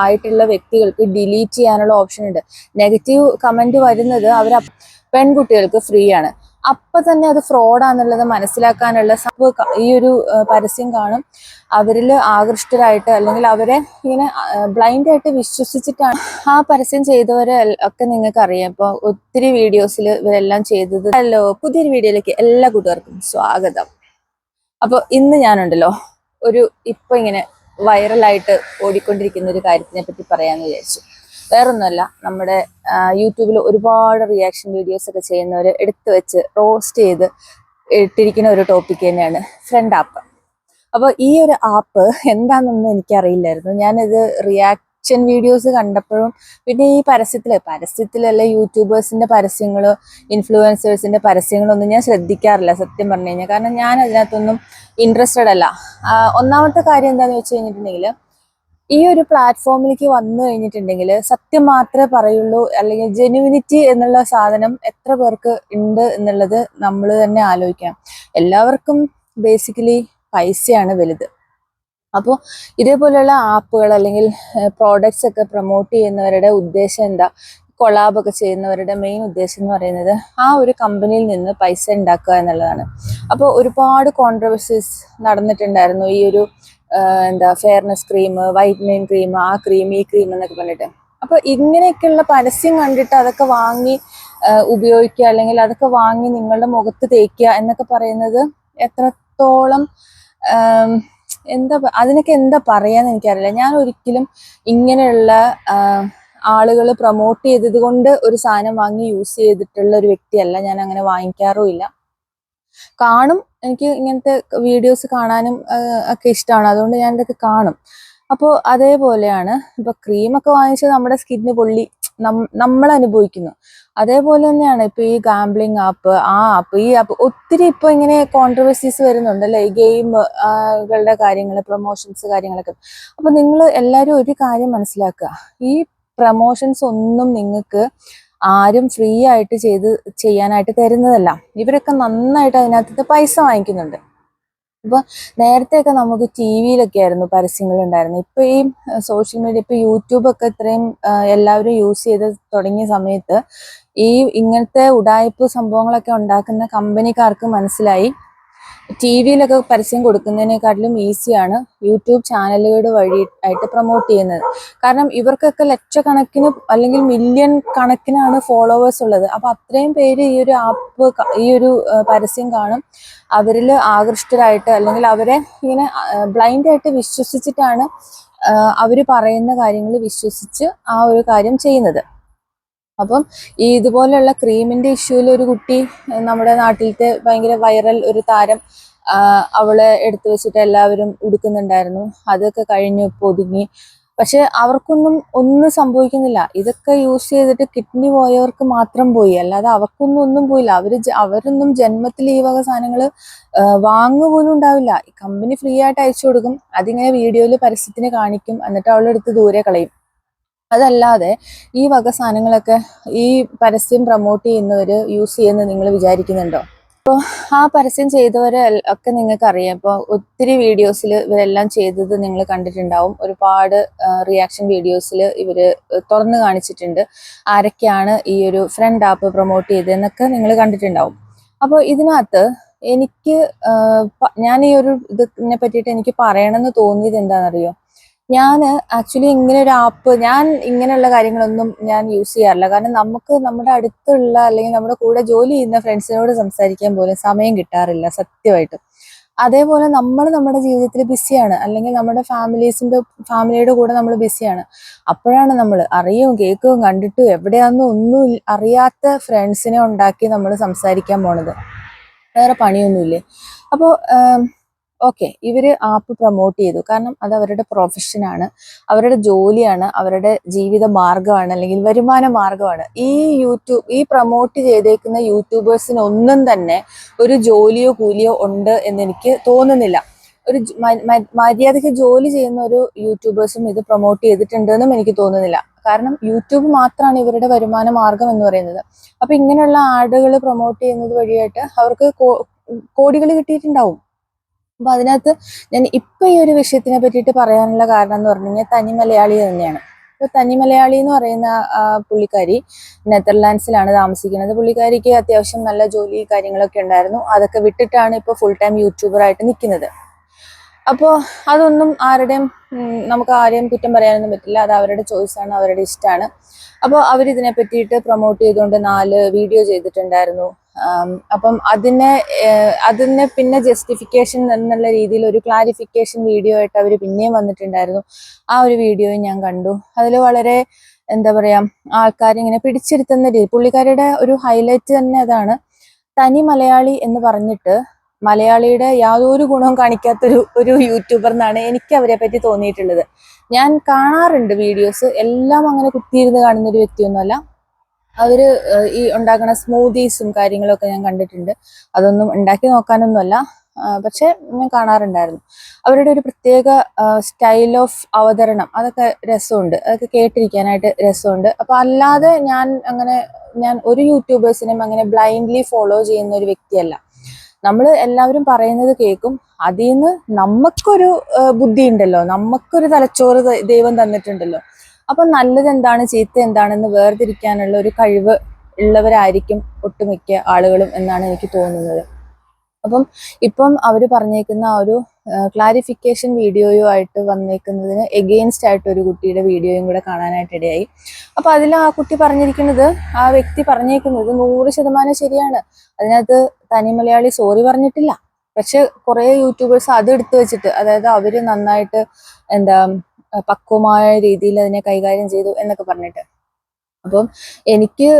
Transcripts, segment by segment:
ആയിട്ടുള്ള വ്യക്തികൾക്ക് ഡിലീറ്റ് ചെയ്യാനുള്ള ഓപ്ഷൻ ഉണ്ട്. നെഗറ്റീവ് കമന്റ് വരുന്നത് പെൺകുട്ടികൾക്ക് ഫ്രീ ആണ്. അപ്പൊ തന്നെ അത് ഫ്രോഡാന്നുള്ളത് മനസ്സിലാക്കാനുള്ള ഈ ഒരു പരസ്യം കാണും. അവരിൽ ആകൃഷ്ടരായിട്ട് അല്ലെങ്കിൽ അവരെ ഇങ്ങനെ ബ്ലൈൻഡ് ആയിട്ട് വിശ്വസിച്ചിട്ടാണ് ആ പരസ്യം ചെയ്തവരെ ഒക്കെ നിങ്ങൾക്ക് അറിയാം. ഇപ്പൊ ഒത്തിരി വീഡിയോസിൽ ഇവരെല്ലാം ചെയ്തത്. ഹലോ, പുതിയൊരു വീഡിയോയിലേക്ക് എല്ലാ കൂട്ടുകാർക്കും സ്വാഗതം. അപ്പൊ ഇന്ന് ഞാനുണ്ടല്ലോ ഇപ്പൊ ഇങ്ങനെ വൈറലായിട്ട് ഓടിക്കൊണ്ടിരിക്കുന്ന ഒരു കാര്യത്തിനെ പറ്റി പറയാന്ന് വിചാരിച്ചു. വേറൊന്നുമല്ല, നമ്മുടെ യൂട്യൂബിൽ ഒരുപാട് റിയാക്ഷൻ വീഡിയോസ് ഒക്കെ ചെയ്യുന്നവർ എടുത്തു വെച്ച് റോസ്റ്റ് ചെയ്ത് ഇട്ടിരിക്കുന്ന ഒരു ടോപ്പിക് തന്നെയാണ് ഫ്രണ്ട് ആപ്പ്. അപ്പോൾ ഈ ഒരു ആപ്പ് എന്താണെന്നൊന്നും എനിക്കറിയില്ലായിരുന്നു. ഞാനിത് റിയാക്ഷൻ വീഡിയോസ് കണ്ടപ്പോഴും പിന്നെ ഈ പരസ്യത്തിലല്ല യൂട്യൂബേഴ്സിന്റെ പരസ്യങ്ങളോ ഇൻഫ്ലുവൻസേഴ്സിന്റെ പരസ്യങ്ങളൊന്നും ഞാൻ ശ്രദ്ധിക്കാറില്ല സത്യം പറഞ്ഞു കഴിഞ്ഞാൽ. കാരണം ഞാൻ അതിനകത്തൊന്നും ഇൻട്രസ്റ്റഡ് അല്ല. ഒന്നാമത്തെ കാര്യം എന്താണെന്ന് വെച്ച് കഴിഞ്ഞിട്ടുണ്ടെങ്കിൽ, ഈ ഒരു പ്ലാറ്റ്ഫോമിലേക്ക് വന്നു കഴിഞ്ഞിട്ടുണ്ടെങ്കിൽ സത്യം മാത്രമേ പറയുള്ളൂ, അല്ലെങ്കിൽ ജെന്യുവിനിറ്റി എന്നുള്ള സാധനം എത്ര പേർക്ക് ഉണ്ട് എന്നുള്ളത് നമ്മൾ തന്നെ ആലോചിക്കണം. എല്ലാവർക്കും ബേസിക്കലി പൈസയാണ് വലുത്. അപ്പോൾ ഇതേപോലെയുള്ള ആപ്പുകൾ അല്ലെങ്കിൽ പ്രോഡക്ട്സ് ഒക്കെ പ്രൊമോട്ട് ചെയ്യുന്നവരുടെ ഉദ്ദേശം എന്താ? കൊളാബൊക്കെ ചെയ്യുന്നവരുടെ മെയിൻ ഉദ്ദേശം എന്ന് പറയുന്നത് ആ ഒരു കമ്പനിയിൽ നിന്ന് പൈസ ഉണ്ടാക്കുക എന്നുള്ളതാണ്. അപ്പോൾ ഒരുപാട് കോൺട്രവേഴ്സീസ് നടന്നിട്ടുണ്ടായിരുന്നു. ഈ ഒരു ഫെയർനെസ് ക്രീം, വൈറ്റനിങ് ക്രീം, ആ ക്രീം ഈ ക്രീം എന്നൊക്കെ പറഞ്ഞിട്ട്. അപ്പോൾ ഇങ്ങനെയൊക്കെയുള്ള പരസ്യം കണ്ടിട്ട് അതൊക്കെ വാങ്ങി ഉപയോഗിക്കുക, അല്ലെങ്കിൽ അതൊക്കെ വാങ്ങി നിങ്ങളുടെ മുഖത്ത് തേക്കുക എന്നൊക്കെ പറയുന്നത് എത്രത്തോളം അതിനൊക്കെ എന്താ പറയാന്ന് എനിക്കറിയില്ല. ഞാൻ ഒരിക്കലും ഇങ്ങനെയുള്ള ആളുകൾ പ്രൊമോട്ട് ചെയ്തത് കൊണ്ട് ഒരു സാധനം വാങ്ങി യൂസ് ചെയ്തിട്ടുള്ള ഒരു വ്യക്തിയല്ല. ഞാൻ അങ്ങനെ വാങ്ങിക്കാറുമില്ല. കാണും, എനിക്ക് ഇങ്ങനത്തെ വീഡിയോസ് കാണാനും ഒക്കെ ഇഷ്ടമാണ്, അതുകൊണ്ട് ഞാൻ ഇതൊക്കെ കാണും. അപ്പോൾ അതേപോലെയാണ് ഇപ്പൊ ക്രീമൊക്കെ വാങ്ങിച്ച് നമ്മുടെ സ്കിന്ന് പൊള്ളി നമ്മൾ അനുഭവിക്കുന്നു. അതേപോലെ തന്നെയാണ് ഇപ്പൊ ഈ ഗാംബ്ലിംഗ് ആപ്പ്, ഈ ആപ്പ് ഒത്തിരി ഇപ്പൊ ഇങ്ങനെ കോൺട്രവേഴ്സീസ് വരുന്നുണ്ട് അല്ലെ, ഈ ഗെയിമുകളുടെ കാര്യങ്ങൾ, പ്രൊമോഷൻസ് കാര്യങ്ങളൊക്കെ. അപ്പൊ നിങ്ങൾ എല്ലാവരും ഒരു കാര്യം മനസ്സിലാക്കുക, ഈ പ്രൊമോഷൻസ് ഒന്നും നിങ്ങൾക്ക് ആരും ഫ്രീ ആയിട്ട് ചെയ്യാനായിട്ട് തരുന്നതല്ല. ഇവരൊക്കെ നന്നായിട്ട് അതിനകത്ത് പൈസ വാങ്ങിക്കുന്നുണ്ട്. ഇപ്പൊ നേരത്തെയൊക്കെ നമുക്ക് TV-യിലൊക്കെ ആയിരുന്നു പരസ്യങ്ങൾ ഉണ്ടായിരുന്നു. ഇപ്പൊ ഈ സോഷ്യൽ മീഡിയ, ഇപ്പൊ യൂട്യൂബൊക്കെ ഇത്രയും എല്ലാവരും യൂസ് ചെയ്ത് തുടങ്ങിയ സമയത്ത് ഈ ഇങ്ങനത്തെ ഉഡായിപ്പ് സംഭവങ്ങളൊക്കെ ഉണ്ടാക്കുന്ന കമ്പനിക്കാർക്ക് മനസ്സിലായി TV-യിലൊക്കെ പരസ്യം കൊടുക്കുന്നതിനെക്കാട്ടിലും ഈസിയാണ് യൂട്യൂബ് ചാനലുകളുടെ വഴി ആയിട്ട് പ്രൊമോട്ട് ചെയ്യുന്നത്. കാരണം ഇവർക്കൊക്കെ ലക്ഷക്കണക്കിന് അല്ലെങ്കിൽ മില്യൺ കണക്കിനാണ് ഫോളോവേഴ്സ് ഉള്ളത്. അപ്പൊ അത്രയും പേര് ഈ ഒരു പരസ്യം കാണും. അവരിൽ ആകൃഷ്ടരായിട്ട് അല്ലെങ്കിൽ അവരെ ഇങ്ങനെ ബ്ലൈൻഡ് ആയിട്ട് വിശ്വസിച്ചിട്ടാണ് അവർ പറയുന്ന കാര്യങ്ങൾ വിശ്വസിച്ച് ആ ഒരു കാര്യം ചെയ്യുന്നത്. അപ്പം ഈ ഇതുപോലെയുള്ള ക്രീമിന്റെ ഇഷ്യൂവിൽ ഒരു കുട്ടി, നമ്മുടെ നാട്ടിലത്തെ ഭയങ്കര വൈറൽ ഒരു താരം, അവളെ എടുത്തു വെച്ചിട്ട് എല്ലാവരും ഉടുക്കുന്നുണ്ടായിരുന്നു. അതൊക്കെ കഴിഞ്ഞു ഒതുങ്ങി. പക്ഷെ ഒന്നും സംഭവിക്കുന്നില്ല. ഇതൊക്കെ യൂസ് ചെയ്തിട്ട് കിഡ്നി പോയവർക്ക് മാത്രം പോയി, അല്ലാതെ ഒന്നും പോയില്ല. അവരൊന്നും ജന്മത്തിൽ ഈ വക സാധനങ്ങൾ വാങ്ങുപോലും ഉണ്ടാവില്ല. കമ്പനി ഫ്രീ ആയിട്ട് അയച്ചു കൊടുക്കും, അതിങ്ങനെ വീഡിയോയിൽ പരസ്യത്തിന് കാണിക്കും, എന്നിട്ട് അവളെടുത്ത് ദൂരെ കളയും. അതല്ലാതെ ഈ വക സാധനങ്ങളൊക്കെ ഈ പരസ്യം പ്രൊമോട്ട് ചെയ്യുന്നവര് യൂസ് ചെയ്യുന്നത് നിങ്ങൾ വിചാരിക്കുന്നുണ്ടോ? അപ്പോൾ ആ പരസ്യം ചെയ്തവരെ ഒക്കെ നിങ്ങൾക്ക് അറിയാം. ഇപ്പോൾ ഒത്തിരി വീഡിയോസിൽ ഇവരെല്ലാം ചെയ്തത് നിങ്ങൾ കണ്ടിട്ടുണ്ടാവും. ഒരുപാട് റിയാക്ഷൻ വീഡിയോസിൽ ഇവര് തുറന്നു കാണിച്ചിട്ടുണ്ട് ആരൊക്കെയാണ് ഈ ഒരു ഫ്രണ്ട് ആപ്പ് പ്രൊമോട്ട് ചെയ്തതെന്നൊക്കെ നിങ്ങൾ കണ്ടിട്ടുണ്ടാവും. അപ്പോൾ ഇതിനകത്ത് ഞാൻ ഈ ഒരു ഇതിനെ പറ്റിയിട്ട് എനിക്ക് പറയണമെന്ന് തോന്നിയത് എന്താണെന്നറിയോ? ഞാൻ ആക്ച്വലി ഞാൻ ഇങ്ങനെയുള്ള കാര്യങ്ങളൊന്നും ഞാൻ യൂസ് ചെയ്യാറില്ല. കാരണം നമുക്ക് നമ്മുടെ അടുത്തുള്ള അല്ലെങ്കിൽ നമ്മുടെ കൂടെ ജോലി ചെയ്യുന്ന ഫ്രണ്ട്സിനോട് സംസാരിക്കാൻ പോലും സമയം കിട്ടാറില്ല സത്യമായിട്ടും. അതേപോലെ നമ്മൾ നമ്മുടെ ജീവിതത്തിൽ ബിസിയാണ്, അല്ലെങ്കിൽ നമ്മുടെ ഫാമിലിയുടെ കൂടെ നമ്മൾ ബിസിയാണ്. അപ്പോഴാണ് നമ്മൾ അറിയവും കേൾക്കുകയും കണ്ടിട്ടും എവിടെയാണെന്നും ഒന്നും അറിയാത്ത ഫ്രണ്ട്സിനെ ഉണ്ടാക്കി നമ്മൾ സംസാരിക്കാൻ പോണത്. വേറെ പണിയൊന്നുമില്ലേ? അപ്പോൾ ഓക്കെ, ഇവര് ആപ്പ് പ്രൊമോട്ട് ചെയ്തു, കാരണം അത് അവരുടെ പ്രൊഫഷനാണ്, അവരുടെ ജോലിയാണ്, അവരുടെ ജീവിത മാർഗമാണ്, അല്ലെങ്കിൽ വരുമാന മാർഗമാണ്. ഈ പ്രൊമോട്ട് ചെയ്തേക്കുന്ന യൂട്യൂബേഴ്സിന് ഒന്നും തന്നെ ഒരു ജോലിയോ കൂലിയോ ഉണ്ട് എന്ന് എനിക്ക് തോന്നുന്നില്ല. ഒരു മര്യാദയ്ക്ക് ജോലി ചെയ്യുന്ന ഒരു യൂട്യൂബേഴ്സും ഇത് പ്രൊമോട്ട് ചെയ്തിട്ടുണ്ടെന്നും എനിക്ക് തോന്നുന്നില്ല. കാരണം യൂട്യൂബ് മാത്രമാണ് ഇവരുടെ വരുമാന മാർഗം എന്ന് പറയുന്നത്. അപ്പൊ ഇങ്ങനെയുള്ള ആഡുകൾ പ്രൊമോട്ട് ചെയ്യുന്നത് വഴിയായിട്ട് അവർക്ക് കോടികൾ കിട്ടിയിട്ടുണ്ടാവും. അപ്പൊ അതിനകത്ത് ഞാൻ ഇപ്പൊ ഈ ഒരു വിഷയത്തിനെ പറ്റിയിട്ട് പറയാനുള്ള കാരണം എന്ന് പറഞ്ഞു കഴിഞ്ഞാൽ തനി മലയാളി തന്നെയാണ്. ഇപ്പൊ തനി മലയാളി എന്ന് പറയുന്ന പുള്ളിക്കാരി നെതർലാൻഡ്സിലാണ് താമസിക്കുന്നത്. പുള്ളിക്കാരിക്ക് അത്യാവശ്യം നല്ല ജോലി കാര്യങ്ങളൊക്കെ ഉണ്ടായിരുന്നു. അതൊക്കെ വിട്ടിട്ടാണ് ഇപ്പൊ ഫുൾ ടൈം യൂട്യൂബർ ആയിട്ട് നിൽക്കുന്നത്. അപ്പോൾ അതൊന്നും ആരുടെയും നമുക്ക് ആരെയും കുറ്റം പറയാനൊന്നും പറ്റില്ല. അത് അവരുടെ ചോയ്സാണ്, അവരുടെ ഇഷ്ടമാണ്. അപ്പോൾ അവരിതിനെ പറ്റിയിട്ട് പ്രൊമോട്ട് ചെയ്തുകൊണ്ട് 4 വീഡിയോ ചെയ്തിട്ടുണ്ടായിരുന്നു. അപ്പം അതിനെ പിന്നെ ജസ്റ്റിഫിക്കേഷൻ എന്നുള്ള രീതിയിൽ ഒരു ക്ലാരിഫിക്കേഷൻ വീഡിയോ ആയിട്ട് അവർ പിന്നെയും വന്നിട്ടുണ്ടായിരുന്നു. ആ ഒരു വീഡിയോയും ഞാൻ കണ്ടു. അതിൽ വളരെ എന്താ പറയാ, ആൾക്കാരിങ്ങനെ പിടിച്ചിരുത്തുന്ന രീതി, പുള്ളിക്കാരുടെ ഒരു ഹൈലൈറ്റ് തന്നെ അതാണ്. തനി മലയാളി എന്ന് പറഞ്ഞിട്ട് മലയാളിയുടെ യാതൊരു ഗുണവും കാണിക്കാത്തൊരു യൂട്യൂബർ എന്നാണ് എനിക്ക് അവരെ പറ്റി തോന്നിയിട്ടുള്ളത്. ഞാൻ കാണാറുണ്ട് വീഡിയോസ്, എല്ലാം അങ്ങനെ കുത്തിയിരുന്ന് കാണുന്ന ഒരു വ്യക്തിയൊന്നുമല്ല. അവര് ഈ ഉണ്ടാക്കുന്ന സ്മൂതീസും കാര്യങ്ങളൊക്കെ ഞാൻ കണ്ടിട്ടുണ്ട്. അതൊന്നും ഉണ്ടാക്കി നോക്കാനൊന്നുമല്ല, പക്ഷെ ഞാൻ കാണാറുണ്ടായിരുന്നു. അവരുടെ ഒരു പ്രത്യേക സ്റ്റൈൽ ഓഫ് അവതരണം, അതൊക്കെ രസമുണ്ട്, അതൊക്കെ കേട്ടിരിക്കാനായിട്ട് രസമുണ്ട്. അപ്പൊ അല്ലാതെ ഞാൻ ഒരു യൂട്യൂബേഴ്സിനെയും അങ്ങനെ ബ്ലൈൻഡ്ലി ഫോളോ ചെയ്യുന്ന ഒരു വ്യക്തിയല്ല. നമ്മൾ എല്ലാവരും പറയുന്നത് കേൾക്കും, അതിൽ നിന്ന് നമുക്കൊരു ബുദ്ധി ഉണ്ടല്ലോ, നമുക്കൊരു തലച്ചോറ് ദൈവം തന്നിട്ടുണ്ടല്ലോ. അപ്പൊ നല്ലത് എന്താണ് ചീത്ത എന്താണെന്ന് വേർതിരിക്കാനുള്ള ഒരു കഴിവ് ഉള്ളവരായിരിക്കും ഒട്ടുമിക്ക ആളുകളും എന്നാണ് എനിക്ക് തോന്നുന്നത്. ഇപ്പം അവർ പറഞ്ഞേക്കുന്ന ആ ഒരു ക്ലാരിഫിക്കേഷൻ വീഡിയോയും ആയിട്ട് വന്നേക്കുന്നതിന് എഗെയിൻസ്റ്റ് ആയിട്ട് ഒരു കുട്ടിയുടെ വീഡിയോയും കൂടെ കാണാനായിട്ട് ഇടയായി. അപ്പൊ അതിൽ ആ കുട്ടി പറഞ്ഞിരിക്കുന്നത്, ആ വ്യക്തി പറഞ്ഞേക്കുന്നത് 100% ശരിയാണ്. അതിനകത്ത് തനി മലയാളി സോറി പറഞ്ഞിട്ടില്ല. പക്ഷെ കുറെ യൂട്യൂബേഴ്സ് അത് എടുത്തു വെച്ചിട്ട്, അതായത് അവര് നന്നായിട്ട് പക്വമായ രീതിയിൽ അതിനെ കൈകാര്യം ചെയ്തു എന്നൊക്കെ പറഞ്ഞിട്ട്, അപ്പം എനിക്ക്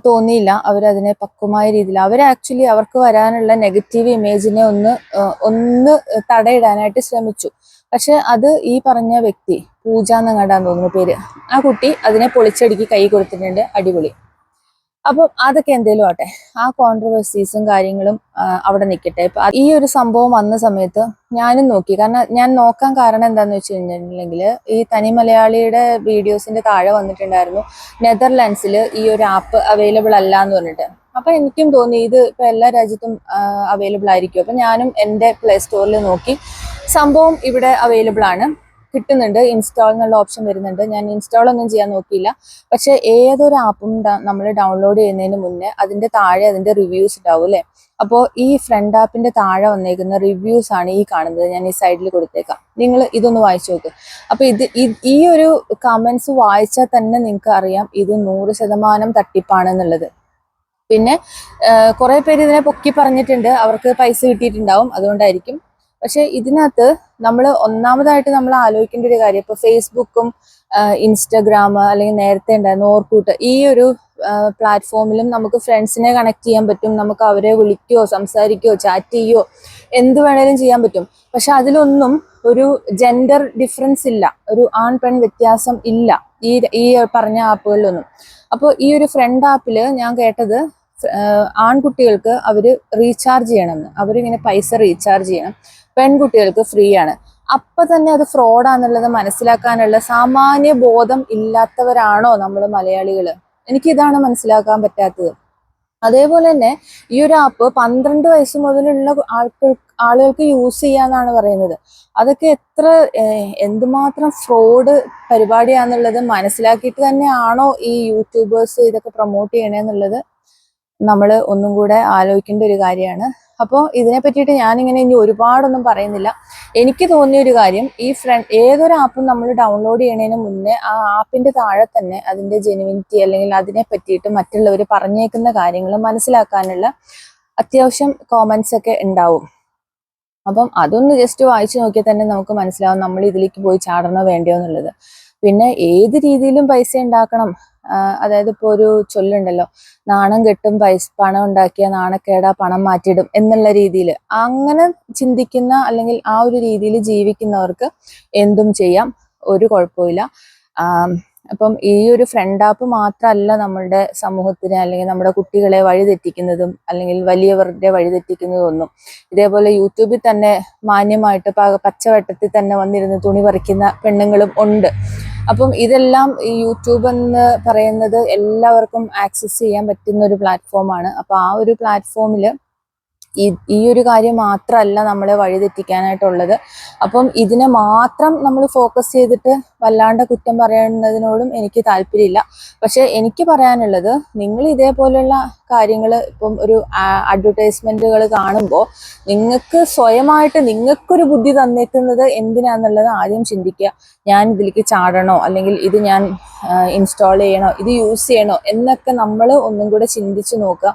തോന്നിയില്ല അവരതിനെ പക്വമായ രീതിയിൽ, ആക്ച്വലി അവർക്ക് വരാനുള്ള നെഗറ്റീവ് ഇമേജിനെ ഒന്ന് തടയിടാനായിട്ട് ശ്രമിച്ചു. പക്ഷെ അത് ഈ പറഞ്ഞ വ്യക്തി, പൂജ എന്നങ്ങാണ്ടാന്ന് തോന്നുന്നു പേര്, ആ കുട്ടി അതിനെ പൊളിച്ചടുക്കി കൈ കൊടുത്തിട്ടുണ്ട്. അടിപൊളി. അപ്പം അതൊക്കെ എന്തേലും ആട്ടെ, ആ കോൺട്രവേഴ്സീസും കാര്യങ്ങളും അവിടെ നിൽക്കട്ടെ. ഇപ്പൊ ഈ ഒരു സംഭവം വന്ന സമയത്ത് ഞാനും നോക്കി. കാരണം ഞാൻ നോക്കാൻ കാരണം എന്താന്ന് വെച്ച് കഴിഞ്ഞിട്ടുണ്ടെങ്കിൽ, ഈ തനി മലയാളിയുടെ വീഡിയോസിന്റെ താഴെ വന്നിട്ടുണ്ടായിരുന്നു നെതർലാൻഡ്സിൽ ഈ ഒരു ആപ്പ് അവൈലബിൾ അല്ല എന്ന് പറഞ്ഞിട്ട്. അപ്പൊ എനിക്കും തോന്നി ഇത് ഇപ്പൊ എല്ലാ രാജ്യത്തും അവൈലബിൾ ആയിരിക്കും. അപ്പൊ ഞാനും എൻ്റെ പ്ലേ സ്റ്റോറിൽ നോക്കി, സംഭവം ഇവിടെ അവൈലബിൾ ആണ്, കിട്ടുന്നുണ്ട്. ഇൻസ്റ്റാൾ എന്നുള്ള ഓപ്ഷൻ വരുന്നുണ്ട്. ഞാൻ ഇൻസ്റ്റാൾ ഒന്നും ചെയ്യാൻ നോക്കിയില്ല. പക്ഷെ ഏതൊരു ആപ്പും നമ്മൾ ഡൗൺലോഡ് ചെയ്യുന്നതിന് മുന്നേ അതിന്റെ താഴെ അതിന്റെ റിവ്യൂസ് ഉണ്ടാവും അല്ലെ. അപ്പോൾ ഈ ഫ്രണ്ട് ആപ്പിന്റെ താഴെ വന്നേക്കുന്ന റിവ്യൂസ് ആണ് ഈ കാണുന്നത്. ഞാൻ ഈ സൈഡിൽ കൊടുത്തേക്കാം, നിങ്ങൾ ഇതൊന്ന് വായിച്ചു നോക്ക്. അപ്പൊ ഈ ഒരു കമന്റ്സ് വായിച്ചാൽ തന്നെ നിങ്ങൾക്ക് അറിയാം ഇത് 100% തട്ടിപ്പാണെന്നുള്ളത്. പിന്നെ കുറെ പേര് ഇതിനെ പൊക്കി പറഞ്ഞിട്ടുണ്ട്, അവർക്ക് പൈസ കിട്ടിയിട്ടുണ്ടാവും, അതുകൊണ്ടായിരിക്കും. പക്ഷെ ഇതിനകത്ത് ഒന്നാമതായിട്ട് നമ്മൾ ആലോചിക്കേണ്ട ഒരു കാര്യം, ഇപ്പൊ ഫേസ്ബുക്കും ഇൻസ്റ്റഗ്രാം അല്ലെങ്കിൽ നേരത്തെ ഉണ്ടായിരുന്ന ഓർക്കൂട്ട്, ഈ ഒരു പ്ലാറ്റ്ഫോമിലും നമുക്ക് ഫ്രണ്ട്സിനെ കണക്ട് ചെയ്യാൻ പറ്റും. നമുക്ക് അവരെ വിളിക്കുകയോ സംസാരിക്കുകയോ ചാറ്റ് ചെയ്യുകയോ എന്ത് വേണേലും ചെയ്യാൻ പറ്റും. പക്ഷെ അതിലൊന്നും ഒരു ജെൻഡർ ഡിഫറൻസ് ഇല്ല, ഒരു ആൺ പെൺ വ്യത്യാസം ഇല്ല ഈ പറഞ്ഞ ആപ്പുകളിലൊന്നും. അപ്പോൾ ഈ ഒരു ഫ്രണ്ട് ആപ്പിൽ ഞാൻ കേട്ടത്, ആൺകുട്ടികൾക്ക് അവര് റീചാർജ് ചെയ്യണമെന്ന്, അവരിങ്ങനെ പൈസ റീചാർജ് ചെയ്യണം, പെൺകുട്ടികൾക്ക് ഫ്രീ ആണ്. അപ്പൊ തന്നെ അത് ഫ്രോഡാന്നുള്ളത് മനസ്സിലാക്കാനുള്ള സാമാന്യ ബോധം ഇല്ലാത്തവരാണോ നമ്മൾ മലയാളികള്? എനിക്കിതാണ് മനസ്സിലാക്കാൻ പറ്റാത്തത്. അതേപോലെ തന്നെ ഈ ഒരു ആപ്പ് 12 വയസ്സ് മുതലുള്ള ആളുകൾക്ക് യൂസ് ചെയ്യാന്നാണ് പറയുന്നത്. അതൊക്കെ എന്തുമാത്രം ഫ്രോഡ് പരിപാടിയാന്നുള്ളത് മനസ്സിലാക്കിയിട്ട് തന്നെയാണോ ഈ യൂട്യൂബേഴ്സ് ഇതൊക്കെ പ്രൊമോട്ട് ചെയ്യണേന്നുള്ളത് നമ്മൾ ഒന്നും കൂടെ ആലോചിക്കേണ്ട ഒരു കാര്യമാണ്. അപ്പോൾ ഇതിനെ പറ്റിയിട്ട് ഞാനിങ്ങനെ ഇനി ഒരുപാടൊന്നും പറയുന്നില്ല. എനിക്ക് തോന്നിയ ഒരു കാര്യം, ഏതൊരു ആപ്പും നമ്മൾ ഡൗൺലോഡ് ചെയ്യണതിന് മുന്നേ ആ ആപ്പിന്റെ താഴെ തന്നെ അതിന്റെ ജെനുവിനിറ്റി അല്ലെങ്കിൽ അതിനെ പറ്റിയിട്ട് മറ്റുള്ളവർ പറഞ്ഞേക്കുന്ന കാര്യങ്ങൾ മനസ്സിലാക്കാനുള്ള അത്യാവശ്യം കോമന്റ്സ് ഒക്കെ ഉണ്ടാവും. അപ്പം അതൊന്ന് ജസ്റ്റ് വായിച്ചു നോക്കിയാൽ തന്നെ നമുക്ക് മനസ്സിലാവും നമ്മൾ ഇതിലേക്ക് പോയി ചാടണോ വേണ്ടയോ എന്നുള്ളത്. പിന്നെ ഏത് രീതിയിലും പൈസ ഉണ്ടാക്കണം, അതായത് ഇപ്പോൾ ഒരു ചൊല്ലുണ്ടല്ലോ, നാണം കെട്ടും പണം ഉണ്ടാക്കിയ നാണക്കേടാ പണം മാറ്റിടും എന്നുള്ള രീതിയിൽ, അങ്ങനെ ചിന്തിക്കുന്ന അല്ലെങ്കിൽ ആ ഒരു രീതിയിൽ ജീവിക്കുന്നവർക്ക് എന്തും ചെയ്യാം, ഒരു കുഴപ്പമില്ല. അപ്പം ഈ ഒരു ഫ്രണ്ട് ആപ്പ് മാത്രമല്ല നമ്മളുടെ സമൂഹത്തിനെ അല്ലെങ്കിൽ നമ്മുടെ കുട്ടികളെ വഴിതെറ്റിക്കുന്നതും അല്ലെങ്കിൽ വലിയവരുടെ വഴിതെറ്റിക്കുന്നതും ഒന്നും. ഇതേപോലെ യൂട്യൂബിൽ തന്നെ മാന്യമായിട്ട് പച്ചവെട്ടത്തിൽ തന്നെ വന്നിരുന്ന് തുണി പറിക്കുന്ന പെണ്ണുങ്ങളും ഉണ്ട്. അപ്പം ഇതെല്ലാം ഈ യൂട്യൂബ് എന്ന് പറയുന്നത് എല്ലാവർക്കും ആക്സസ് ചെയ്യാൻ പറ്റുന്ന ഒരു പ്ലാറ്റ്ഫോമാണ്. അപ്പൊ ആ ഒരു പ്ലാറ്റ്ഫോമിൽ ഈ ഒരു കാര്യം മാത്രമല്ല നമ്മളെ വഴിതെറ്റിക്കാനായിട്ടുള്ളത്. അപ്പം ഇതിനെ മാത്രം നമ്മൾ ഫോക്കസ് ചെയ്തിട്ട് വല്ലാണ്ട് കുറ്റം പറയുന്നതിനോടും എനിക്ക് താല്പര്യമില്ല. പക്ഷെ എനിക്ക് പറയാനുള്ളത്, നിങ്ങൾ ഇതേപോലെയുള്ള കാര്യങ്ങൾ ഇപ്പം ഒരു അഡ്വർടൈസ്മെന്റുകൾ കാണുമ്പോൾ നിങ്ങൾക്ക് സ്വയമായിട്ട് നിങ്ങൾക്കൊരു ബുദ്ധി തന്നേക്കുന്നത് എന്തിനാന്നുള്ളത് ആദ്യം ചിന്തിക്കുക. ഞാൻ ഇതിലേക്ക് ചാടണോ, അല്ലെങ്കിൽ ഇത് ഞാൻ ഇൻസ്റ്റാൾ ചെയ്യണോ, ഇത് യൂസ് ചെയ്യണോ എന്നൊക്കെ നമ്മൾ ഒന്നും കൂടെ ചിന്തിച്ച് നോക്കുക.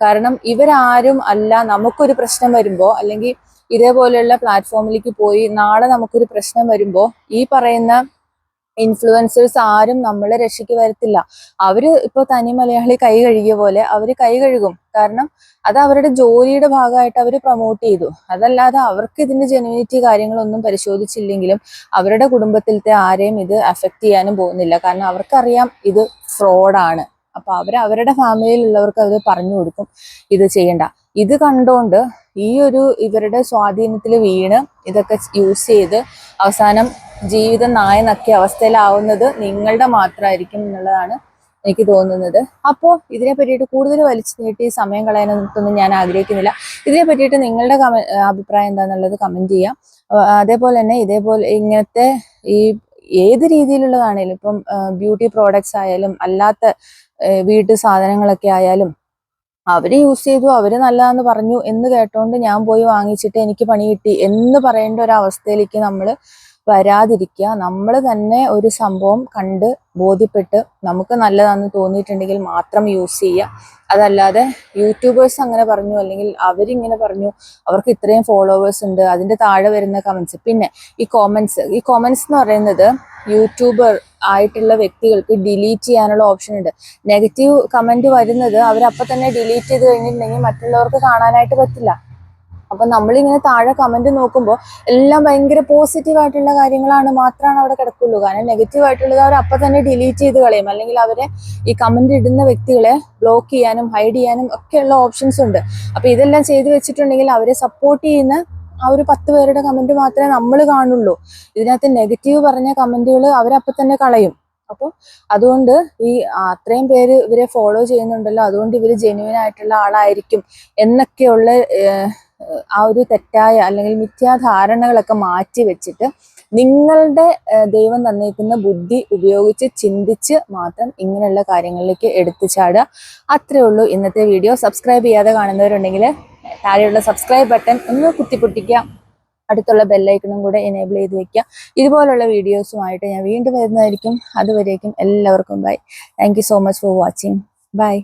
കാരണം ഇവരാരും അല്ല നമുക്കൊരു പ്രശ്നം വരുമ്പോൾ, അല്ലെങ്കിൽ ഇതേപോലെയുള്ള പ്ലാറ്റ്ഫോമിലേക്ക് പോയി നാളെ നമുക്കൊരു പ്രശ്നം വരുമ്പോൾ ഈ പറയുന്ന ഇൻഫ്ലുവൻസേഴ്സ് ആരും നമ്മളെ രക്ഷയ്ക്ക് വരത്തില്ല. അവര് ഇപ്പോൾ തനി മലയാളി കൈ കഴുകിയ പോലെ അവർ കൈ കഴുകും. കാരണം അത് അവരുടെ ജോലിയുടെ ഭാഗമായിട്ട് അവർ പ്രൊമോട്ട് ചെയ്തു. അതല്ലാതെ അവർക്ക് ഇതിന്റെ ജെന്യൂനിറ്റി കാര്യങ്ങളൊന്നും പരിശോധിച്ചില്ലെങ്കിലും അവരുടെ കുടുംബത്തിലത്തെ ആരെയും ഇത് അഫക്റ്റ് ചെയ്യാനും പോകുന്നില്ല. കാരണം അവർക്കറിയാം ഇത് ഫ്രോഡാണ്. അപ്പൊ അവരുടെ ഫാമിലിയിലുള്ളവർക്ക് അത് പറഞ്ഞു കൊടുക്കും ഇത് ചെയ്യണ്ട. ഇത് കണ്ടുകൊണ്ട് ഈ ഒരു ഇവരുടെ സ്വാധീനത്തിൽ വീണ് ഇതൊക്കെ യൂസ് ചെയ്ത് അവസാനം ജീവിതം നായ നക്കിയ അവസ്ഥയിലാവുന്നത് നിങ്ങളുടെ മാത്രമായിരിക്കും എന്നുള്ളതാണ് എനിക്ക് തോന്നുന്നത്. അപ്പോൾ ഇതിനെ പറ്റിയിട്ട് കൂടുതൽ വലിച്ചു നീട്ടി സമയം കളയാനൊന്നും ഞാൻ ആഗ്രഹിക്കുന്നില്ല. ഇതിനെ പറ്റിയിട്ട് നിങ്ങളുടെ അഭിപ്രായം എന്താണെന്നുള്ളത് കമന്റ് ചെയ്യാം. അതേപോലെ തന്നെ ഇങ്ങനത്തെ ഈ ഏത് രീതിയിലുള്ളതാണേലും, ഇപ്പം ബ്യൂട്ടി പ്രോഡക്ട്സ് ആയാലും അല്ലാത്ത വീട്ടു സാധനങ്ങളൊക്കെ ആയാലും അവര് യൂസ് ചെയ്തു, അവര് നല്ലതാന്ന് പറഞ്ഞു എന്ന് കേട്ടോണ്ട് ഞാൻ പോയി വാങ്ങിച്ചിട്ട് എനിക്ക് പണി കിട്ടി എന്ന് പറയേണ്ട ഒരു അവസ്ഥയിലേക്ക് നമ്മൾ വരാതിരിക്കുക. നമ്മൾ തന്നെ ഒരു സംഭവം കണ്ട് ബോധ്യപ്പെട്ട് നമുക്ക് നല്ലതാണെന്ന് തോന്നിയിട്ടുണ്ടെങ്കിൽ മാത്രം യൂസ് ചെയ്യുക. അതല്ലാതെ യൂട്യൂബേഴ്സ് അങ്ങനെ പറഞ്ഞു, അല്ലെങ്കിൽ അവരിങ്ങനെ പറഞ്ഞു, അവർക്ക് ഇത്രയും ഫോളോവേഴ്സ് ഉണ്ട്, അതിന്റെ താഴെ വരുന്ന കമന്റ്സ്. പിന്നെ ഈ കോമന്റ്സ് എന്ന് പറയുന്നത് യൂട്യൂബർ ആയിട്ടുള്ള വ്യക്തികൾക്ക് ഡിലീറ്റ് ചെയ്യാനുള്ള ഓപ്ഷൻ ഉണ്ട്. നെഗറ്റീവ് കമന്റ് വരുന്നത് അവരപ്പൊ തന്നെ ഡിലീറ്റ് ചെയ്ത് കഴിഞ്ഞിട്ടുണ്ടെങ്കിൽ മറ്റുള്ളവർക്ക് കാണാനായിട്ട് പറ്റില്ല. അപ്പൊ നമ്മളിങ്ങനെ താഴെ കമന്റ് നോക്കുമ്പോൾ എല്ലാം ഭയങ്കര പോസിറ്റീവ് ആയിട്ടുള്ള കാര്യങ്ങളാണ് മാത്രമാണ് അവിടെ കിടക്കുള്ളൂ. കാരണം നെഗറ്റീവ് ആയിട്ടുള്ളത് അവർ അപ്പൊ തന്നെ ഡിലീറ്റ് ചെയ്ത് കളയും. അല്ലെങ്കിൽ അവരെ ഈ കമന്റ് ഇടുന്ന വ്യക്തികളെ ബ്ലോക്ക് ചെയ്യാനും ഹൈഡ് ചെയ്യാനും ഒക്കെയുള്ള ഓപ്ഷൻസ് ഉണ്ട്. അപ്പൊ ഇതെല്ലാം ചെയ്തു വെച്ചിട്ടുണ്ടെങ്കിൽ അവരെ സപ്പോർട്ട് ചെയ്യുന്ന ആ ഒരു 10 പേരുടെ കമന്റ് മാത്രമേ നമ്മൾ കാണുള്ളൂ. ഇതിനകത്ത് നെഗറ്റീവ് പറഞ്ഞ കമന്റുകൾ അവരപ്പൊ തന്നെ കളയും. അപ്പോൾ അതുകൊണ്ട് ഈ അത്രയും പേര് ഇവരെ ഫോളോ ചെയ്യുന്നുണ്ടല്ലോ, അതുകൊണ്ട് ഇവര് ജെന്യുവൻ ആയിട്ടുള്ള ആളായിരിക്കും എന്നൊക്കെയുള്ള ആ ഒരു തെറ്റായ അല്ലെങ്കിൽ മിഥ്യാധാരണകളൊക്കെ മാറ്റി വെച്ചിട്ട് നിങ്ങളുടെ ദൈവം തന്നേക്കുന്ന ബുദ്ധി ഉപയോഗിച്ച് ചിന്തിച്ച് മാത്രം ഇങ്ങനെയുള്ള കാര്യങ്ങളിലേക്ക് എടുത്തു ചാടുക. അത്രേ ഉള്ളൂ ഇന്നത്തെ വീഡിയോ. സബ്സ്ക്രൈബ് ചെയ്യാതെ കാണുന്നവരുണ്ടെങ്കിൽ താഴെയുള്ള സബ്സ്ക്രൈബ് ബട്ടൺ ഒന്ന് കുത്തിപ്പൊട്ടിക്കുക. അടുത്തുള്ള ബെല്ലൈക്കണും കൂടെ എനേബിൾ ചെയ്ത് വെക്കുക. ഇതുപോലുള്ള വീഡിയോസുമായിട്ട് ഞാൻ വീണ്ടും വരുന്നതായിരിക്കും. അതുവരേക്കും എല്ലാവർക്കും bye. Thank you so much for watching. By.